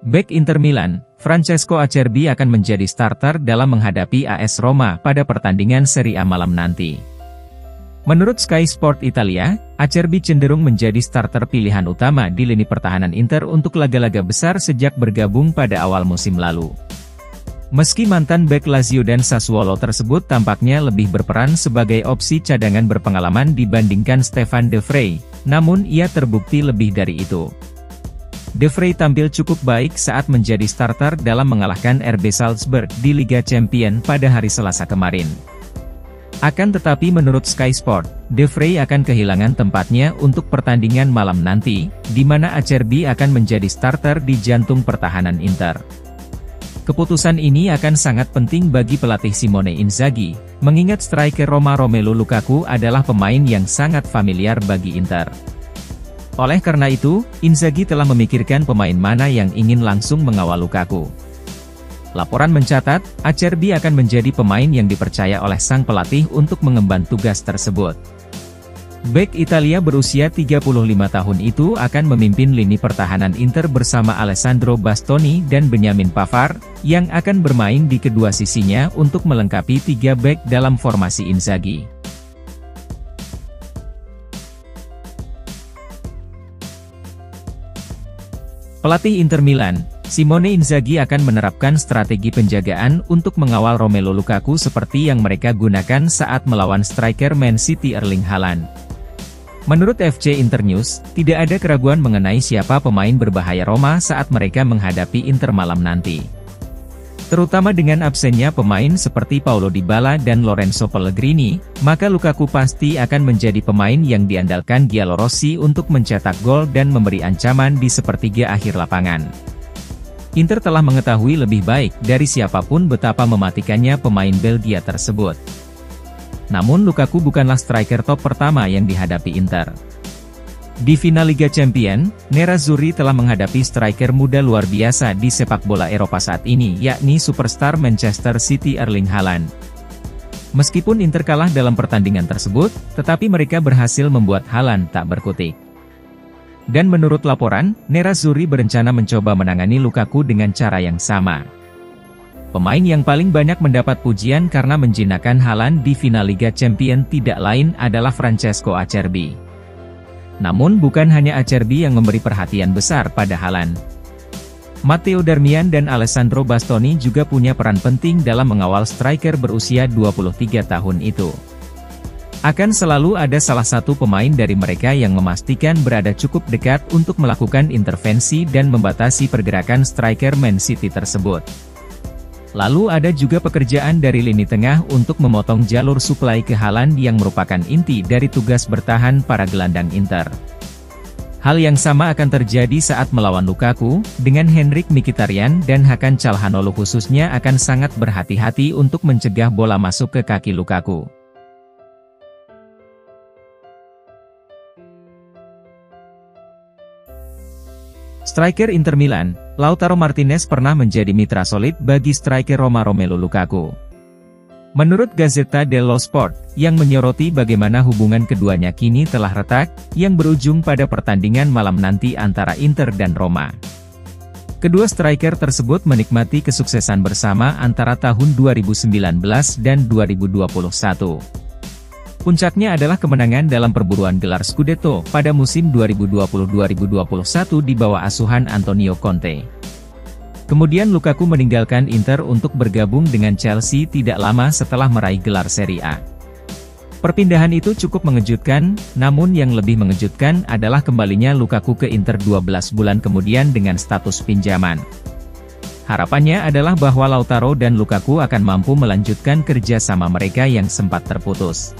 Bek Inter Milan, Francesco Acerbi akan menjadi starter dalam menghadapi AS Roma pada pertandingan Serie A malam nanti. Menurut Sky Sport Italia, Acerbi cenderung menjadi starter pilihan utama di lini pertahanan Inter untuk laga-laga besar sejak bergabung pada awal musim lalu. Meski mantan bek Lazio dan Sassuolo tersebut tampaknya lebih berperan sebagai opsi cadangan berpengalaman dibandingkan Stefan De Vrij, namun ia terbukti lebih dari itu. De Vrij tampil cukup baik saat menjadi starter dalam mengalahkan RB Salzburg di Liga Champions pada hari Selasa kemarin. Akan tetapi menurut Sky Sport, De Vrij akan kehilangan tempatnya untuk pertandingan malam nanti, di mana Acerbi akan menjadi starter di jantung pertahanan Inter. Keputusan ini akan sangat penting bagi pelatih Simone Inzaghi, mengingat striker Roma Romelu Lukaku adalah pemain yang sangat familiar bagi Inter. Oleh karena itu, Inzaghi telah memikirkan pemain mana yang ingin langsung mengawal Lukaku. Laporan mencatat, Acerbi akan menjadi pemain yang dipercaya oleh sang pelatih untuk mengemban tugas tersebut. Bek Italia berusia 35 tahun itu akan memimpin lini pertahanan Inter bersama Alessandro Bastoni dan Benjamin Pavard, yang akan bermain di kedua sisinya untuk melengkapi 3 bek dalam formasi Inzaghi. Pelatih Inter Milan, Simone Inzaghi akan menerapkan strategi penjagaan untuk mengawal Romelu Lukaku seperti yang mereka gunakan saat melawan striker Man City Erling Haaland. Menurut FC Internews, tidak ada keraguan mengenai siapa pemain berbahaya Roma saat mereka menghadapi Inter malam nanti. Terutama dengan absennya pemain seperti Paulo Dybala dan Lorenzo Pellegrini, maka Lukaku pasti akan menjadi pemain yang diandalkan Giallorossi untuk mencetak gol dan memberi ancaman di sepertiga akhir lapangan. Inter telah mengetahui lebih baik dari siapapun betapa mematikannya pemain Belgia tersebut. Namun Lukaku bukanlah striker top pertama yang dihadapi Inter. Di final Liga Champions, Nerazzurri telah menghadapi striker muda luar biasa di sepak bola Eropa saat ini, yakni superstar Manchester City Erling Haaland. Meskipun Inter kalah dalam pertandingan tersebut, tetapi mereka berhasil membuat Haaland tak berkutik. Dan menurut laporan, Nerazzurri berencana mencoba menangani Lukaku dengan cara yang sama. Pemain yang paling banyak mendapat pujian karena menjinakkan Haaland di final Liga Champions tidak lain adalah Francesco Acerbi. Namun bukan hanya Acerbi yang memberi perhatian besar pada Haaland. Matteo Darmian dan Alessandro Bastoni juga punya peran penting dalam mengawal striker berusia 23 tahun itu. Akan selalu ada salah satu pemain dari mereka yang memastikan berada cukup dekat untuk melakukan intervensi dan membatasi pergerakan striker Man City tersebut. Lalu ada juga pekerjaan dari lini tengah untuk memotong jalur suplai ke Haaland yang merupakan inti dari tugas bertahan para gelandang Inter. Hal yang sama akan terjadi saat melawan Lukaku, dengan Henrikh Mkhitaryan dan Hakan Calhanoglu khususnya akan sangat berhati-hati untuk mencegah bola masuk ke kaki Lukaku. Striker Inter Milan, Lautaro Martinez pernah menjadi mitra solid bagi striker Roma Romelu Lukaku. Menurut Gazzetta dello Sport, yang menyoroti bagaimana hubungan keduanya kini telah retak, yang berujung pada pertandingan malam nanti antara Inter dan Roma. Kedua striker tersebut menikmati kesuksesan bersama antara tahun 2019 dan 2021. Puncaknya adalah kemenangan dalam perburuan gelar Scudetto pada musim 2020-2021 di bawah asuhan Antonio Conte. Kemudian Lukaku meninggalkan Inter untuk bergabung dengan Chelsea tidak lama setelah meraih gelar Serie A. Perpindahan itu cukup mengejutkan, namun yang lebih mengejutkan adalah kembalinya Lukaku ke Inter 12 bulan kemudian dengan status pinjaman. Harapannya adalah bahwa Lautaro dan Lukaku akan mampu melanjutkan kerja sama mereka yang sempat terputus.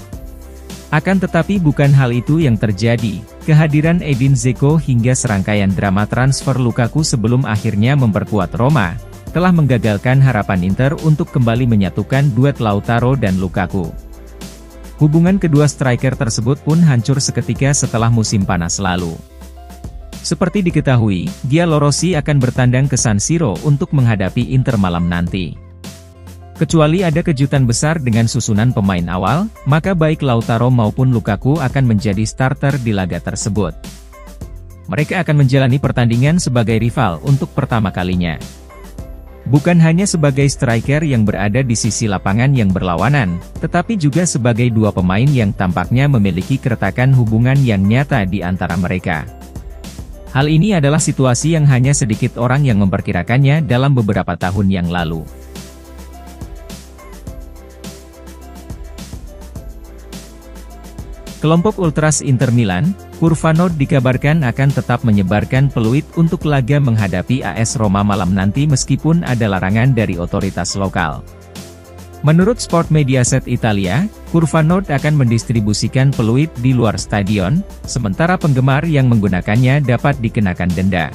Akan tetapi bukan hal itu yang terjadi. Kehadiran Edin Dzeko hingga serangkaian drama transfer Lukaku sebelum akhirnya memperkuat Roma, telah menggagalkan harapan Inter untuk kembali menyatukan duet Lautaro dan Lukaku. Hubungan kedua striker tersebut pun hancur seketika setelah musim panas lalu. Seperti diketahui, Giallorossi akan bertandang ke San Siro untuk menghadapi Inter malam nanti. Kecuali ada kejutan besar dengan susunan pemain awal, maka baik Lautaro maupun Lukaku akan menjadi starter di laga tersebut. Mereka akan menjalani pertandingan sebagai rival untuk pertama kalinya. Bukan hanya sebagai striker yang berada di sisi lapangan yang berlawanan, tetapi juga sebagai dua pemain yang tampaknya memiliki keretakan hubungan yang nyata di antara mereka. Hal ini adalah situasi yang hanya sedikit orang yang memperkirakannya dalam beberapa tahun yang lalu. Kelompok Ultras Inter Milan, Curva-Nord dikabarkan akan tetap menyebarkan peluit untuk laga menghadapi AS Roma malam nanti meskipun ada larangan dari otoritas lokal. Menurut Sport Mediaset Italia, Curva-Nord akan mendistribusikan peluit di luar stadion, sementara penggemar yang menggunakannya dapat dikenakan denda.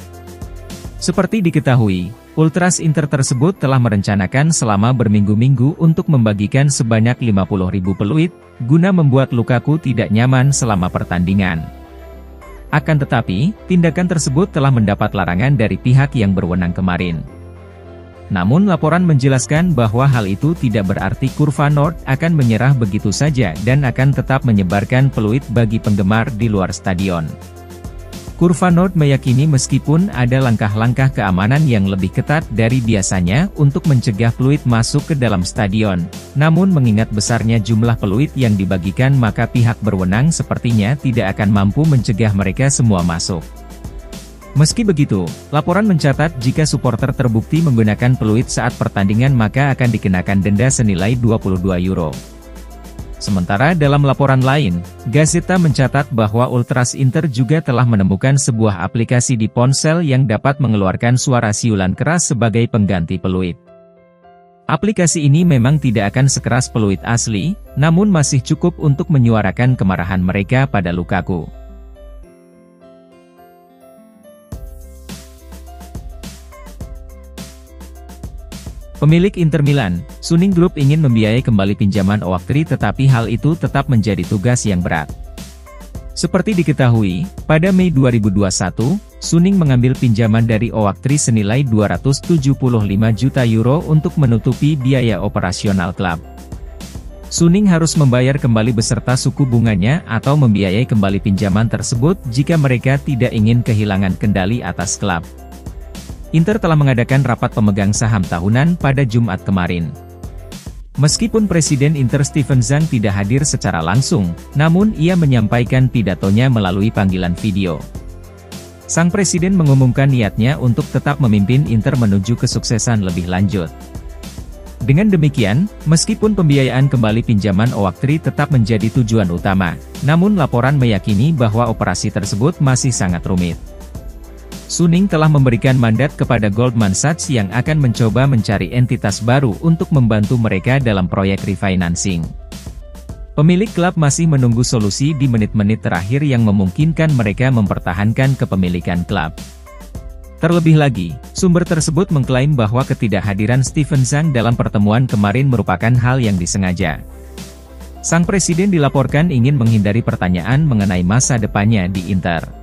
Seperti diketahui, Ultras Inter tersebut telah merencanakan selama berminggu-minggu untuk membagikan sebanyak 50.000 peluit, guna membuat Lukaku tidak nyaman selama pertandingan. Akan tetapi, tindakan tersebut telah mendapat larangan dari pihak yang berwenang kemarin. Namun laporan menjelaskan bahwa hal itu tidak berarti Curva-Nord akan menyerah begitu saja dan akan tetap menyebarkan peluit bagi penggemar di luar stadion. Curva-Nord meyakini meskipun ada langkah-langkah keamanan yang lebih ketat dari biasanya untuk mencegah peluit masuk ke dalam stadion, namun mengingat besarnya jumlah peluit yang dibagikan maka pihak berwenang sepertinya tidak akan mampu mencegah mereka semua masuk. Meski begitu, laporan mencatat jika supporter terbukti menggunakan peluit saat pertandingan maka akan dikenakan denda senilai €22. Sementara dalam laporan lain, Gazzetta mencatat bahwa Ultras Inter juga telah menemukan sebuah aplikasi di ponsel yang dapat mengeluarkan suara siulan keras sebagai pengganti peluit. Aplikasi ini memang tidak akan sekeras peluit asli, namun masih cukup untuk menyuarakan kemarahan mereka pada Lukaku. Pemilik Inter Milan, Suning Group ingin membiayai kembali pinjaman Oaktri tetapi hal itu tetap menjadi tugas yang berat. Seperti diketahui, pada Mei 2021, Suning mengambil pinjaman dari Oaktri senilai €275 juta untuk menutupi biaya operasional klub. Suning harus membayar kembali beserta suku bunganya atau membiayai kembali pinjaman tersebut jika mereka tidak ingin kehilangan kendali atas klub. Inter telah mengadakan rapat pemegang saham tahunan pada Jumat kemarin. Meskipun Presiden Inter Steven Zhang tidak hadir secara langsung, namun ia menyampaikan pidatonya melalui panggilan video. Sang Presiden mengumumkan niatnya untuk tetap memimpin Inter menuju kesuksesan lebih lanjut. Dengan demikian, meskipun pembiayaan kembali pinjaman Oaktri tetap menjadi tujuan utama, namun laporan meyakini bahwa operasi tersebut masih sangat rumit. Suning telah memberikan mandat kepada Goldman Sachs yang akan mencoba mencari entitas baru untuk membantu mereka dalam proyek refinancing. Pemilik klub masih menunggu solusi di menit-menit terakhir yang memungkinkan mereka mempertahankan kepemilikan klub. Terlebih lagi, sumber tersebut mengklaim bahwa ketidakhadiran Steven Zhang dalam pertemuan kemarin merupakan hal yang disengaja. Sang presiden dilaporkan ingin menghindari pertanyaan mengenai masa depannya di Inter.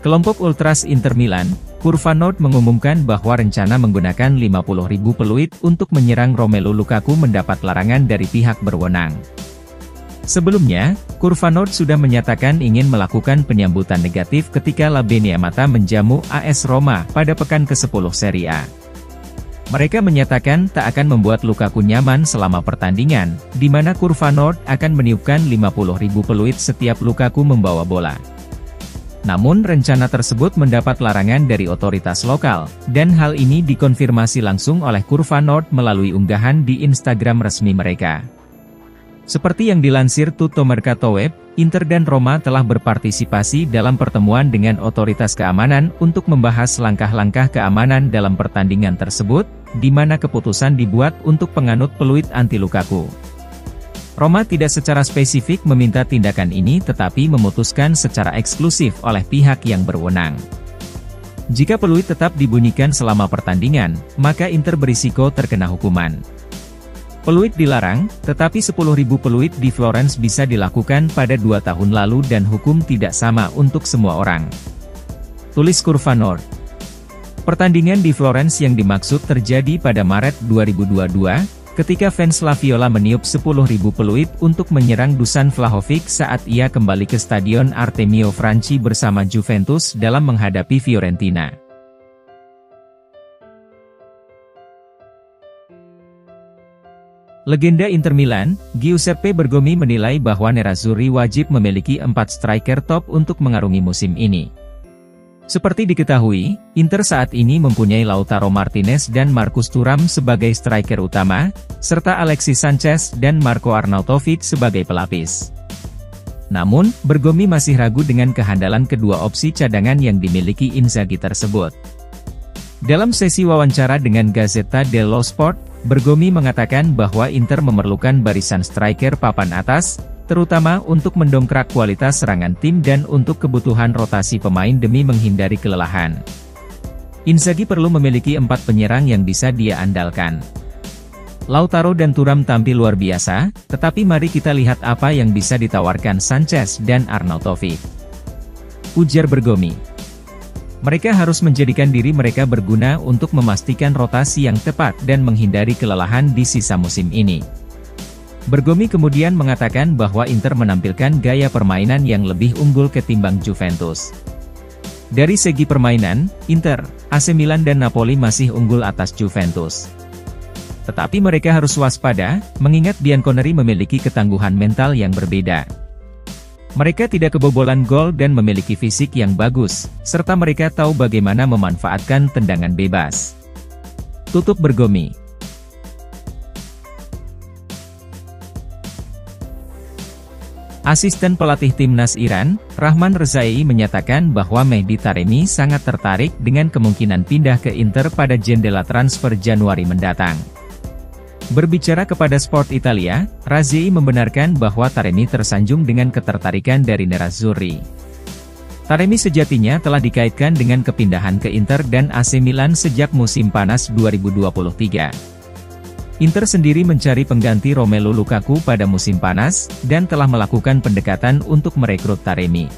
Kelompok Ultras Inter Milan, Curva-Nord mengumumkan bahwa rencana menggunakan 50.000 peluit untuk menyerang Romelu Lukaku mendapat larangan dari pihak berwenang. Sebelumnya, Curva-Nord sudah menyatakan ingin melakukan penyambutan negatif ketika La Beniamata menjamu AS Roma pada pekan ke-10 Serie A. Mereka menyatakan tak akan membuat Lukaku nyaman selama pertandingan, di mana Curva-Nord akan meniupkan 50.000 peluit setiap Lukaku membawa bola. Namun rencana tersebut mendapat larangan dari otoritas lokal, dan hal ini dikonfirmasi langsung oleh Curva-Nord melalui unggahan di Instagram resmi mereka. Seperti yang dilansir Tutto Mercato Web, Inter dan Roma telah berpartisipasi dalam pertemuan dengan otoritas keamanan untuk membahas langkah-langkah keamanan dalam pertandingan tersebut, di mana keputusan dibuat untuk penganut peluit anti Lukaku. Roma tidak secara spesifik meminta tindakan ini tetapi memutuskan secara eksklusif oleh pihak yang berwenang. Jika peluit tetap dibunyikan selama pertandingan, maka Inter berisiko terkena hukuman. Peluit dilarang, tetapi 10.000 peluit di Florence bisa dilakukan pada 2 tahun lalu dan hukum tidak sama untuk semua orang. Tulis Curva-Nord. Pertandingan di Florence yang dimaksud terjadi pada Maret 2022, ketika fans La Viola meniup 10.000 peluit untuk menyerang Dusan Vlahovic saat ia kembali ke Stadion Artemio Franchi bersama Juventus dalam menghadapi Fiorentina. Legenda Inter Milan, Giuseppe Bergomi menilai bahwa Nerazzurri wajib memiliki 4 striker top untuk mengarungi musim ini. Seperti diketahui, Inter saat ini mempunyai Lautaro Martinez dan Marcus Thuram sebagai striker utama, serta Alexis Sanchez dan Marco Arnautovic sebagai pelapis. Namun, Bergomi masih ragu dengan kehandalan kedua opsi cadangan yang dimiliki Inzaghi tersebut. Dalam sesi wawancara dengan Gazzetta dello Sport, Bergomi mengatakan bahwa Inter memerlukan barisan striker papan atas, terutama untuk mendongkrak kualitas serangan tim dan untuk kebutuhan rotasi pemain demi menghindari kelelahan. Inzaghi perlu memiliki 4 penyerang yang bisa dia andalkan. Lautaro dan Thuram tampil luar biasa, tetapi mari kita lihat apa yang bisa ditawarkan Sanchez dan Arnautovic, ujar Bergomi. Mereka harus menjadikan diri mereka berguna untuk memastikan rotasi yang tepat dan menghindari kelelahan di sisa musim ini. Bergomi kemudian mengatakan bahwa Inter menampilkan gaya permainan yang lebih unggul ketimbang Juventus. Dari segi permainan, Inter, AC Milan dan Napoli masih unggul atas Juventus. Tetapi mereka harus waspada, mengingat Bianconeri memiliki ketangguhan mental yang berbeda. Mereka tidak kebobolan gol dan memiliki fisik yang bagus, serta mereka tahu bagaimana memanfaatkan tendangan bebas. Tutup Bergomi. Asisten pelatih timnas Iran, Rahman Rezai menyatakan bahwa Mehdi Taremi sangat tertarik dengan kemungkinan pindah ke Inter pada jendela transfer Januari mendatang. Berbicara kepada Sport Italia, Rezai membenarkan bahwa Taremi tersanjung dengan ketertarikan dari Nerazzurri. Taremi sejatinya telah dikaitkan dengan kepindahan ke Inter dan AC Milan sejak musim panas 2023. Inter sendiri mencari pengganti Romelu Lukaku pada musim panas, dan telah melakukan pendekatan untuk merekrut Taremi.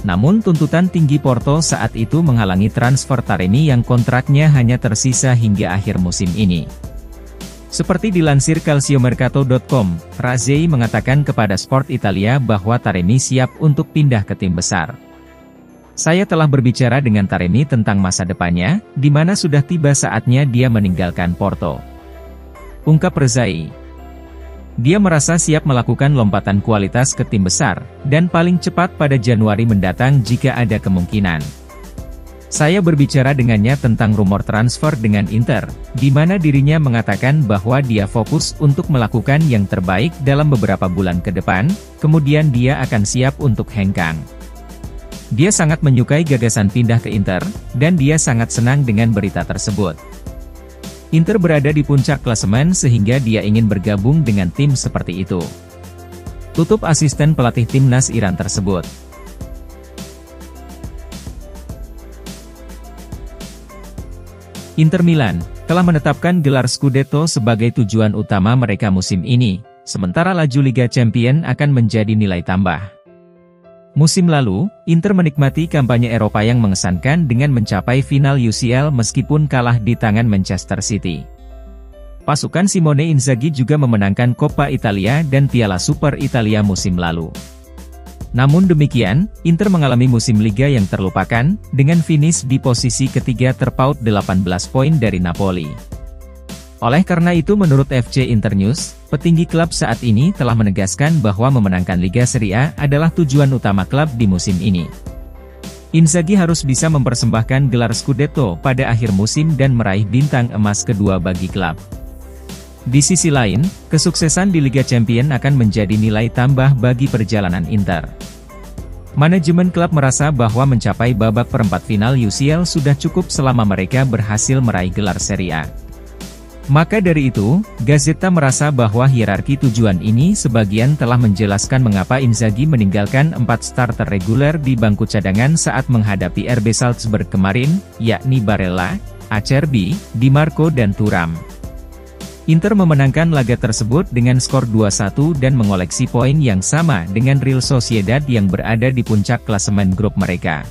Namun tuntutan tinggi Porto saat itu menghalangi transfer Taremi yang kontraknya hanya tersisa hingga akhir musim ini. Seperti dilansir Calciomercato.com, Rezai mengatakan kepada Sport Italia bahwa Taremi siap untuk pindah ke tim besar. Saya telah berbicara dengan Taremi tentang masa depannya, di mana sudah tiba saatnya dia meninggalkan Porto, ungkap Rezai. Dia merasa siap melakukan lompatan kualitas ke tim besar, dan paling cepat pada Januari mendatang jika ada kemungkinan. Saya berbicara dengannya tentang rumor transfer dengan Inter, di mana dirinya mengatakan bahwa dia fokus untuk melakukan yang terbaik dalam beberapa bulan ke depan, kemudian dia akan siap untuk hengkang. Dia sangat menyukai gagasan pindah ke Inter, dan dia sangat senang dengan berita tersebut. Inter berada di puncak klasemen sehingga dia ingin bergabung dengan tim seperti itu. Tutup asisten pelatih timnas Iran tersebut. Inter Milan telah menetapkan gelar Scudetto sebagai tujuan utama mereka musim ini, sementara laju Liga Champions akan menjadi nilai tambah. Musim lalu, Inter menikmati kampanye Eropa yang mengesankan dengan mencapai final UCL meskipun kalah di tangan Manchester City. Pasukan Simone Inzaghi juga memenangkan Coppa Italia dan Piala Super Italia musim lalu. Namun demikian, Inter mengalami musim Liga yang terlupakan, dengan finish di posisi ketiga terpaut 18 poin dari Napoli. Oleh karena itu menurut FC Internews, petinggi klub saat ini telah menegaskan bahwa memenangkan Liga Serie A adalah tujuan utama klub di musim ini. Inzaghi harus bisa mempersembahkan gelar Scudetto pada akhir musim dan meraih bintang emas kedua bagi klub. Di sisi lain, kesuksesan di Liga Champions akan menjadi nilai tambah bagi perjalanan Inter. Manajemen klub merasa bahwa mencapai babak perempat final UCL sudah cukup selama mereka berhasil meraih gelar Serie A. Maka dari itu, Gazzetta merasa bahwa hierarki tujuan ini sebagian telah menjelaskan mengapa Inzaghi meninggalkan 4 starter reguler di bangku cadangan saat menghadapi RB Salzburg kemarin, yakni Barella, Acerbi, Di Marco dan Thuram. Inter memenangkan laga tersebut dengan skor 2-1 dan mengoleksi poin yang sama dengan Real Sociedad yang berada di puncak klasemen grup mereka.